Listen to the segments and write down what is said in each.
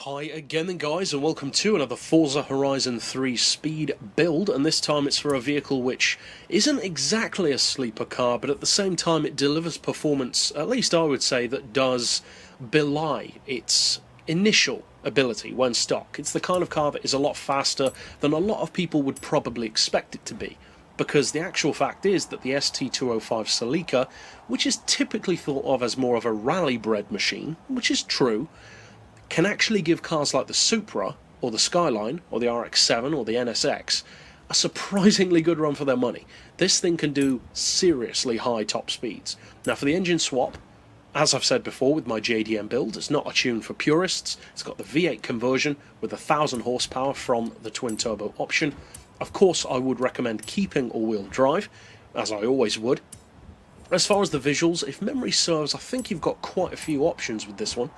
Hi again then guys, and welcome to another Forza Horizon 3 speed build, and this time it's for a vehicle which isn't exactly a sleeper car, but at the same time it delivers performance, at least I would say, that does belie its initial ability when stock. It's the kind of car that is a lot faster than a lot of people would probably expect it to be, because the actual fact is that the ST205 Celica, which is typically thought of as more of a rally-bred machine, which is true, can actually give cars like the Supra, or the Skyline, or the RX-7, or the NSX a surprisingly good run for their money. This thing can do seriously high top speeds. Now for the engine swap, as I've said before with my JDM build, it's not a tune for purists. It's got the V8 conversion with 1,000 horsepower from the twin-turbo option. Of course, I would recommend keeping all-wheel drive, as I always would. As far as the visuals, if memory serves, I think you've got quite a few options with this one.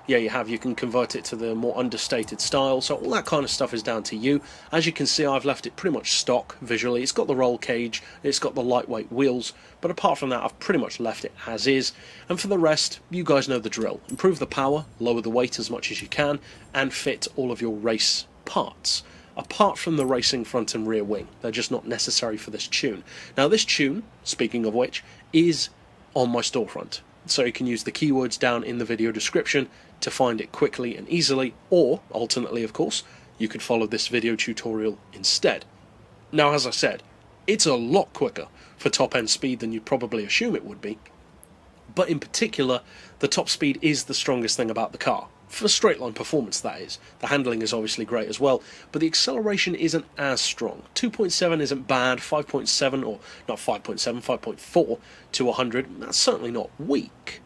Yeah, you have. You can convert it to the more understated style, so all that kind of stuff is down to you. As you can see, I've left it pretty much stock visually. It's got the roll cage, it's got the lightweight wheels, but apart from that, I've pretty much left it as is. And for the rest, you guys know the drill. Improve the power, lower the weight as much as you can, and fit all of your race parts. Apart from the racing front and rear wing, they're just not necessary for this tune. Now this tune, speaking of which, is on my storefront, so you can use the keywords down in the video description to find it quickly and easily, or, alternately of course, you could follow this video tutorial instead. Now as I said, it's a lot quicker for top-end speed than you'd probably assume it would be, but in particular, the top speed is the strongest thing about the car. For straight-line performance, that is. The handling is obviously great as well, but the acceleration isn't as strong. 2.7 isn't bad, 5.7, or not 5.7, 5.4 to 100, that's certainly not weak,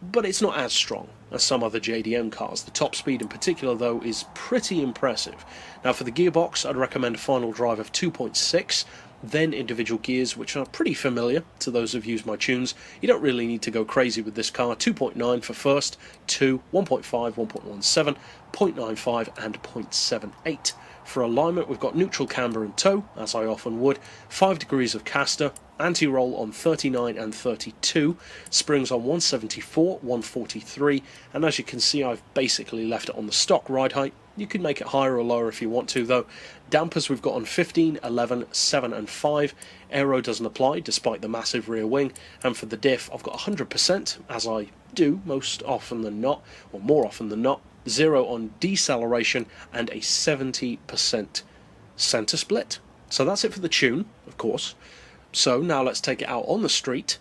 but it's not as strong as some other JDM cars. The top speed in particular, though, is pretty impressive. Now for the gearbox, I'd recommend a final drive of 2.6, then individual gears, which are pretty familiar to those who've used my tunes. You don't really need to go crazy with this car. 2.9 for first, 2, 1.5, 1.17, 0.95 and 0.78. For alignment, we've got neutral camber and toe, as I often would, 5 degrees of caster, anti-roll on 39 and 32, springs on 174, 143, and as you can see, I've basically left it on the stock ride height. You can make it higher or lower if you want to, though. Dampers we've got on 15, 11, 7 and 5. Aero doesn't apply, despite the massive rear wing. And for the diff, I've got 100%, as I do most often than not, or more often than not. 0 on deceleration, and a 70% center split. So that's it for the tune, of course. So now let's take it out on the street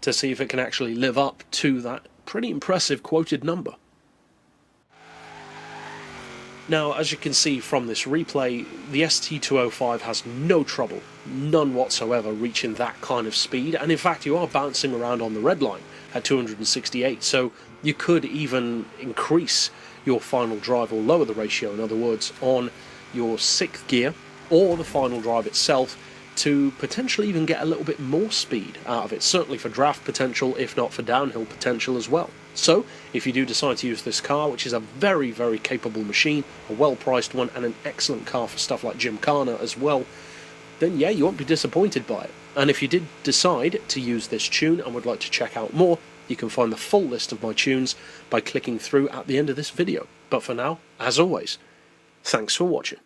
to see if it can actually live up to that pretty impressive quoted number. Now, as you can see from this replay, the ST205 has no trouble, none whatsoever, reaching that kind of speed, and in fact you are bouncing around on the red line at 268, so you could even increase your final drive or lower the ratio, in other words, on your 6th gear or the final drive itself to potentially even get a little bit more speed out of it, certainly for draft potential, if not for downhill potential as well. So, if you do decide to use this car, which is a very, very capable machine, a well-priced one, and an excellent car for stuff like Gymkhana as well, then yeah, you won't be disappointed by it. And if you did decide to use this tune and would like to check out more, you can find the full list of my tunes by clicking through at the end of this video. But for now, as always, thanks for watching.